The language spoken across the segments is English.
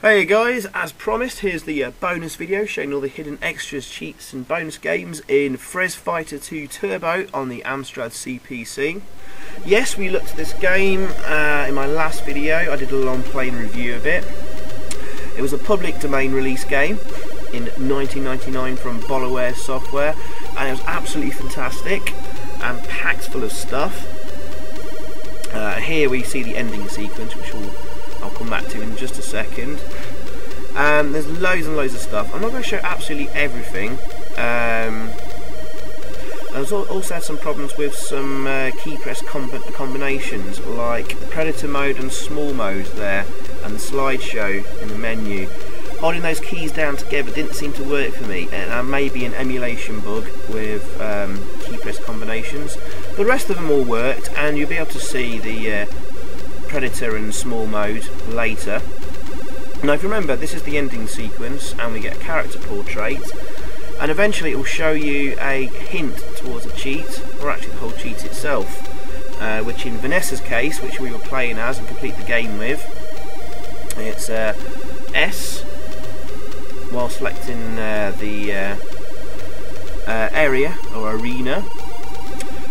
Hey guys, as promised, here's the bonus video showing all the hidden extras, cheats and bonus games in Frez Fighter 2 Turbo on the Amstrad CPC. Yes, we looked at this game in my last video. I did a long playing review of it. It was a public domain release game in 1999 from Bolloware Software, and it was absolutely fantastic and packed full of stuff. Here we see the ending sequence, which I'll come back to in just a second. There's loads and loads of stuff. I'm not going to show absolutely everything. I've also had some problems with some key press combinations, like the Predator mode and small mode there, and the slideshow in the menu. Holding those keys down together didn't seem to work for me, and maybe an emulation bug with key press combinations. The rest of them all worked, and you'll be able to see the Predator and small mode later. Now if you remember, this is the ending sequence and we get a character portrait, and eventually it will show you a hint towards a cheat, or actually the whole cheat itself, which in Vanessa's case, which we were playing as and complete the game with, it's S while selecting the area or arena.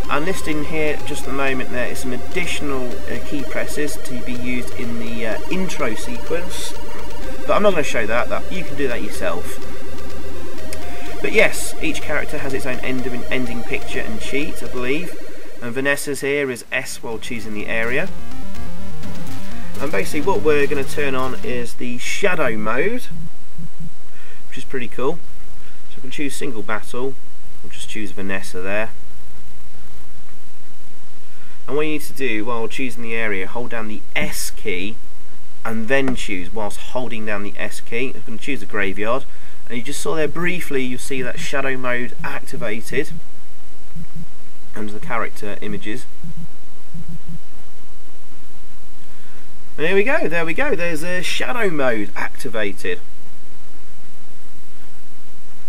And listing here just the moment there is some additional key presses to be used in the intro sequence, but I'm not going to show that, you can do that yourself. But yes, each character has its own ending picture and cheat, I believe, and Vanessa's here is S while choosing the area. And basically what we're going to turn on is the shadow mode, which is pretty cool. So we can choose single battle, we'll just choose Vanessa there. And what you need to do while choosing the area, hold down the S key and then choose whilst holding down the S key. I'm going to choose the graveyard, and you just saw there briefly, you see that shadow mode activated under the character images. And there we go, there's a shadow mode activated,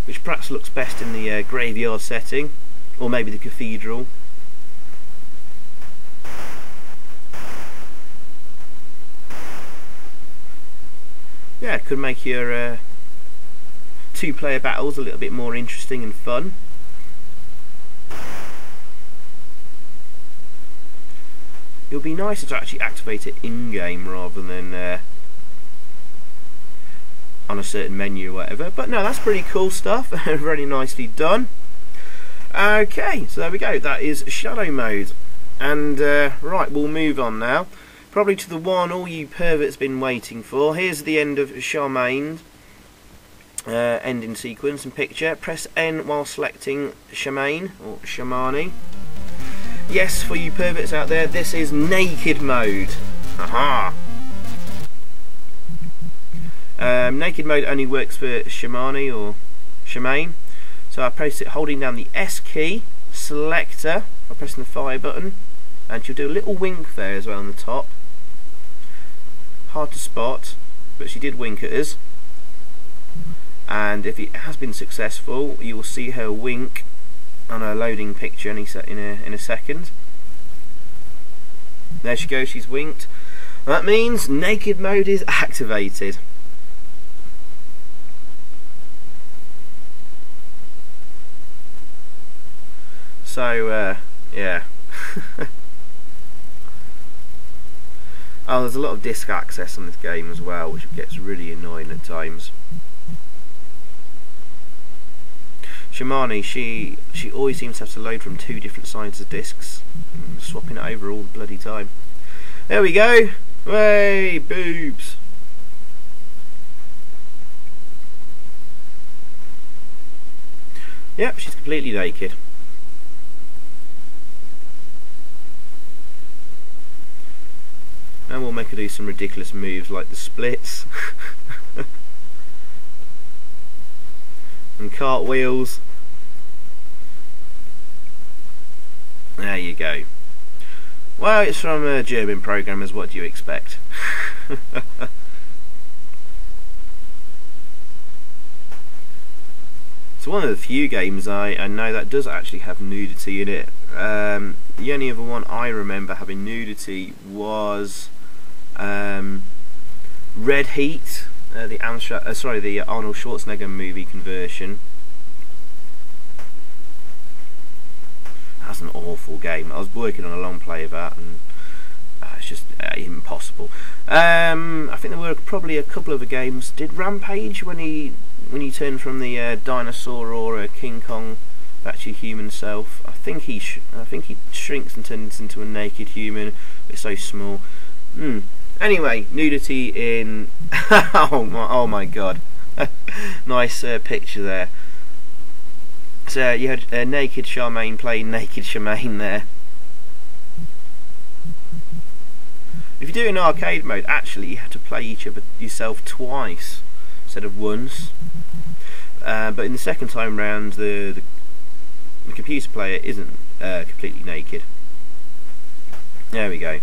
which perhaps looks best in the graveyard setting, or maybe the cathedral. Yeah, it could make your two-player battles a little bit more interesting and fun. It would be nicer to actually activate it in-game rather than on a certain menu or whatever. But no, that's pretty cool stuff. Very nicely done. Okay, so there we go. That is shadow mode. And right, we'll move on now. Probably to the one all you perverts been waiting for. Here's the end of Shamane ending sequence and picture. Press N while selecting Shamane or Shamane. Yes, for you perverts out there, this is naked mode. Aha! Naked mode only works for Shamane or Shamane. So I press it holding down the S key, selector, by pressing the fire button, and she'll do a little wink there as well on the top. Hard to spot, but she did wink at us, and if it has been successful, you will see her wink on a loading picture in a second. There she goes, she's winked. That means naked mode is activated. So yeah. Oh, there's a lot of disk access on this game as well, which gets really annoying at times. Shamane, she always seems to have to load from two different sides of discs, swapping it over all the bloody time. There we go! Way boobs! Yep, she's completely naked. And we'll make her do some ridiculous moves like the splits and cartwheels. There you go. Well, it's from German programmers, what do you expect? It's one of the few games I know that does actually have nudity in it. The only other one I remember having nudity was Red Heat, the Amstrad, the Arnold Schwarzenegger movie conversion. That's an awful game. I was working on a long play of that, and it's just impossible. I think there were probably a couple of games. Did Rampage, when he turned from the dinosaur or King Kong back to human self? I think he shrinks and turns into a naked human. It's so small. Anyway, nudity in oh my god. Nice picture there. So you had naked Shamane playing naked Shamane there. If you do it in arcade mode, actually you have to play each of yourself twice instead of once. But in the second time round, the computer player isn't completely naked. There we go.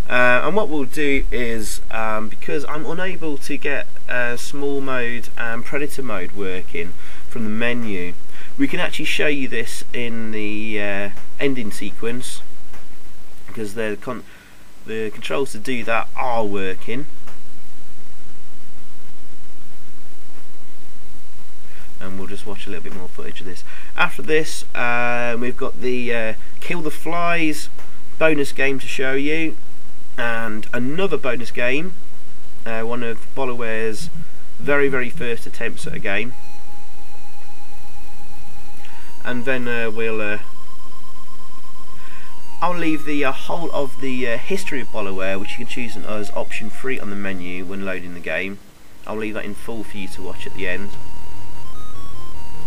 And what we'll do is, because I'm unable to get small mode and predator mode working from the menu, we can actually show you this in the ending sequence, because the controls to do that are working. And we'll just watch a little bit more footage of this. After this, we've got the Kill the Flies bonus game to show you, and another bonus game, one of BioWare's very first attempts at a game. And then I'll leave the whole of the history of BioWare, which you can choose as option 3 on the menu when loading the game. I'll leave that in full for you to watch at the end,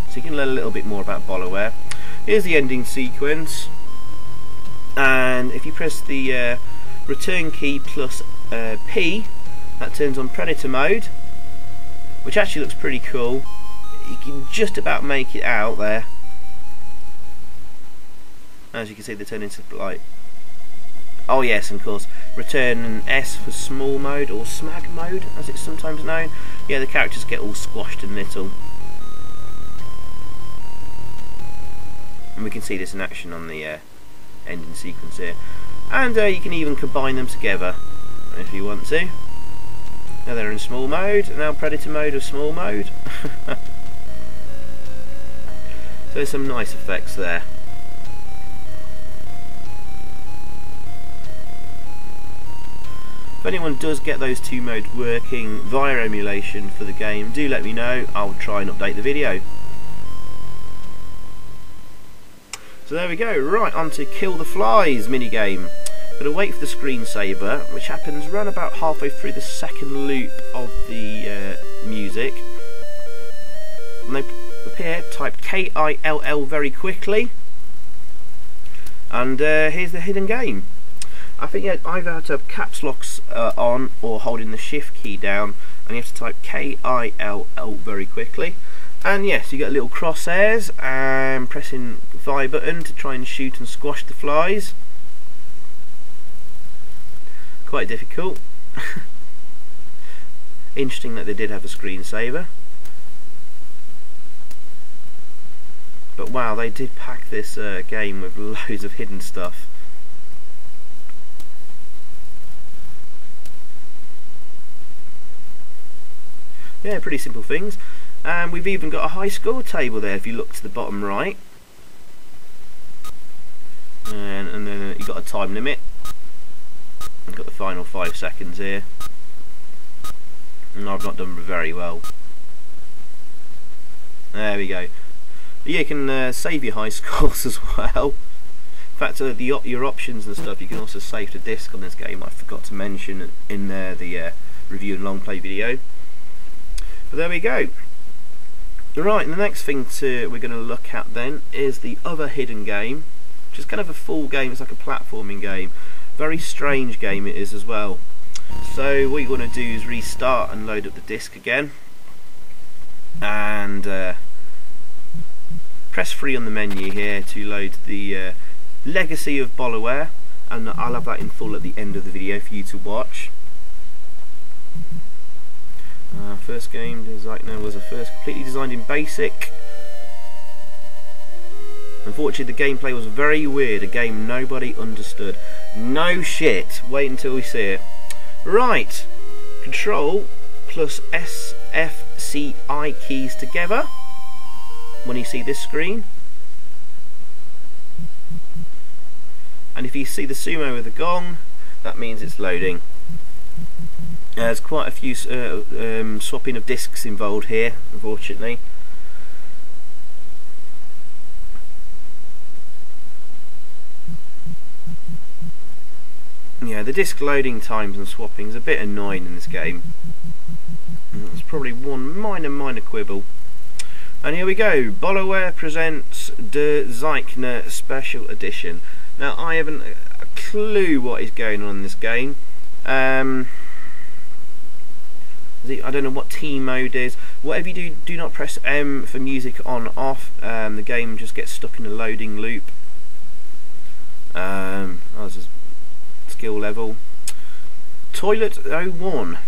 so you can learn a little bit more about BioWare. Here's the ending sequence, and if you press the return key plus P, that turns on predator mode, which actually looks pretty cool. You can just about make it out there. As you can see, they turn into like, oh yes, and of course, return an S for small mode, or smag mode as it's sometimes known. Yeah, the characters get all squashed and little. And we can see this in action on the ending sequence here. And you can even combine them together if you want to. Now they're in small mode, now predator mode of small mode. So there's some nice effects there. If anyone does get those two modes working via emulation for the game, do let me know. I'll try and update the video. So there we go, right on to Kill the Flies minigame. Gotta wait for the screensaver, which happens around about halfway through the second loop of the music. When they appear, type KILL very quickly, and here's the hidden game. I think you either have to have caps locks on or holding the shift key down, and you have to type KILL very quickly. And yes, you get little crosshairs and pressing the Y button to try and shoot and squash the flies. Quite difficult. Interesting that they did have a screensaver. But wow, they did pack this game with loads of hidden stuff. Yeah, pretty simple things. And we've even got a high score table there if you look to the bottom right. And then you've got a time limit. I've got the final 5 seconds here. And I've not done very well. There we go. But yeah, you can save your high scores as well. In fact, your options and stuff, you can also save to disk on this game. I forgot to mention in the review and long play video. But there we go. Right, and the next thing we're going to look at then is the other hidden game, which is kind of a full game. It's like a platforming game. Very strange game it is as well. So what you want to do is restart and load up the disc again, and press 3 on the menu here to load the Legacy of BioWare, and I'll have that in full at the end of the video for you to watch. First game designer was completely designed in BASIC. Unfortunately, the gameplay was very weird, a game nobody understood. No shit, wait until we see it. Right, Control plus SFCI keys together when you see this screen. And if you see the Sumo with the Gong, that means it's loading. There's quite a few swapping of discs involved here, unfortunately. Yeah, the disc loading times and swapping is a bit annoying in this game. It's probably one minor quibble. And here we go, BioWare presents Der Zeichner Special Edition. Now, I haven't a clue what is going on in this game. I don't know what team mode is. Whatever you do, do not press M for music on off. The game just gets stuck in a loading loop. This is skill level. Toilet 01.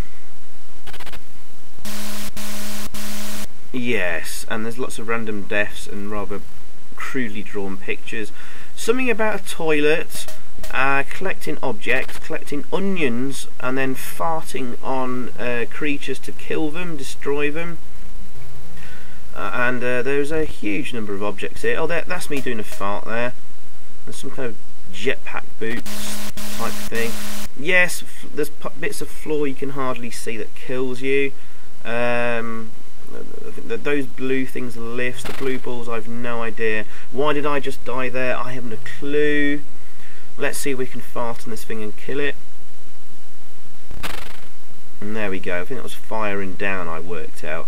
Yes, and there's lots of random deaths and rather crudely drawn pictures. Something about a toilet, collecting objects, collecting onions, and then farting on creatures to kill them, destroy them. And there's a huge number of objects here. Oh, that's me doing a fart there. There's some kind of jetpack boots type thing. Yes, there's bits of floor you can hardly see that kills you. Those blue things are lifts, the blue balls, I've no idea. Why did I just die there? I haven't a clue. Let's see if we can fart on this thing and kill it. And there we go. I think that was firing down, I worked out.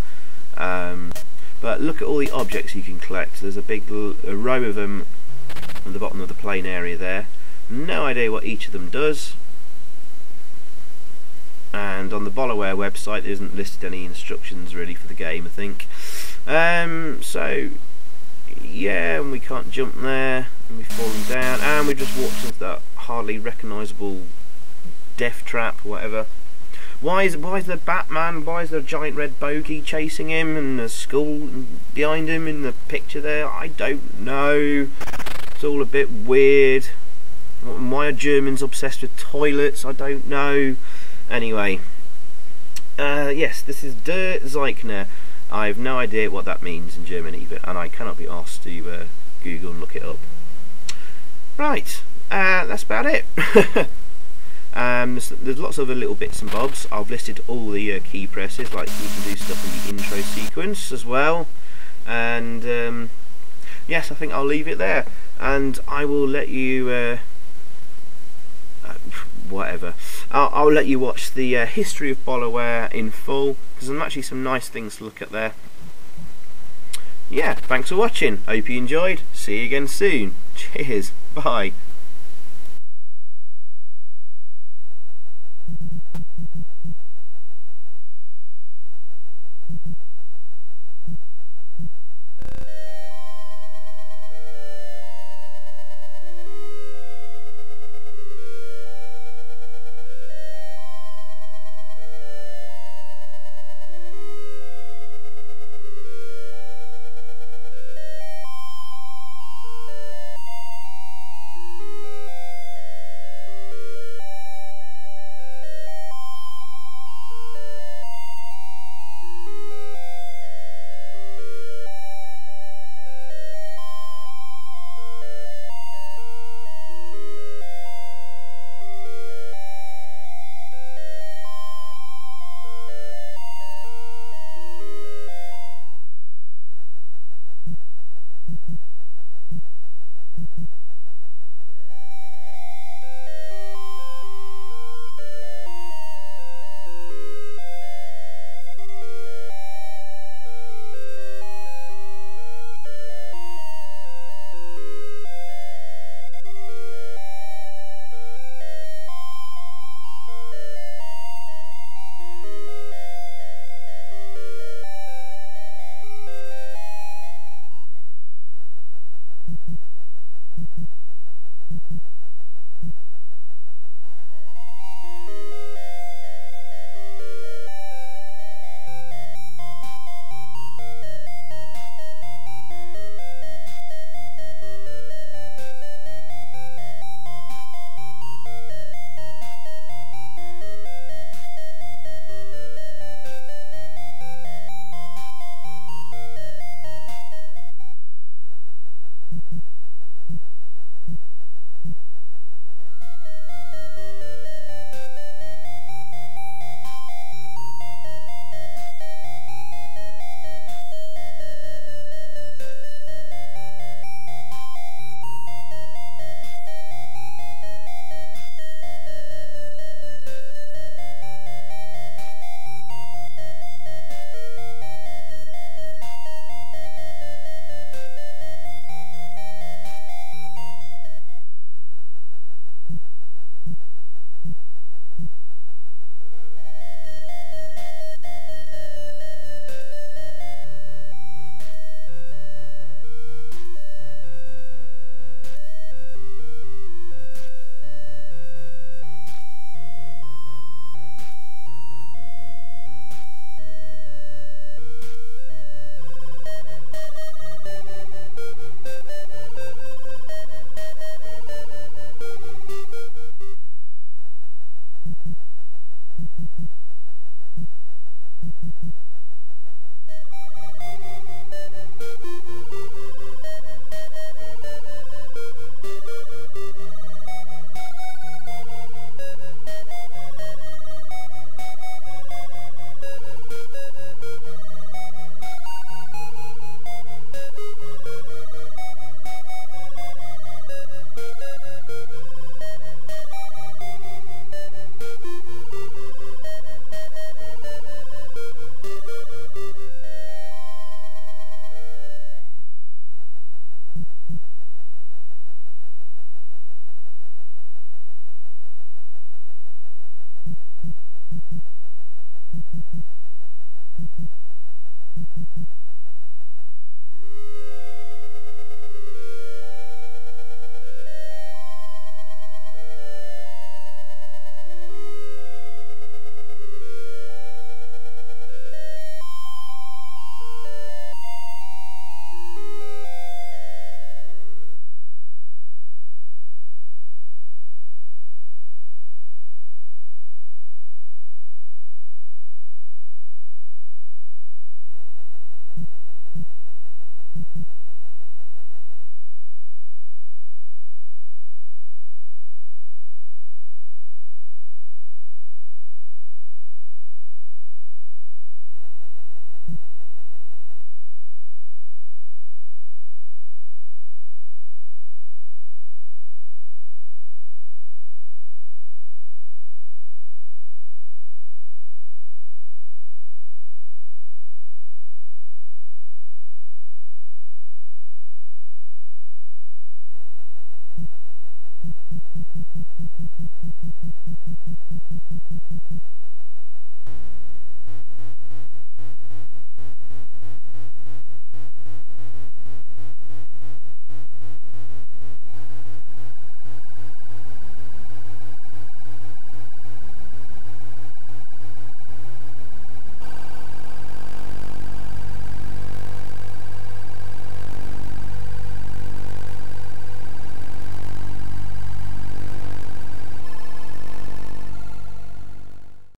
But look at all the objects you can collect. There's a big row of them at the bottom of the plane area there. No idea what each of them does. And on the BioWare website there isn't listed any instructions really for the game, I think. So yeah, and we can't jump there, and we've fallen down, and we just walked into that hardly recognisable death trap or whatever. Why is there Batman? Why is there a giant red bogey chasing him and a skull behind him in the picture there? I don't know. It's all a bit weird. Why are Germans obsessed with toilets? I don't know. Anyway, yes, this is Der Zeichner. I have no idea what that means in German either, and I cannot be asked to Google and look it up. Right, that's about it. There's lots of other little bits and bobs. I've listed all the key presses, like you can do stuff in the intro sequence as well. And yes, I think I'll leave it there, and I will let you whatever. I'll let you watch the history of BioWare in full, because there's actually some nice things to look at there. Yeah, thanks for watching. Hope you enjoyed. See you again soon. Cheers. Bye.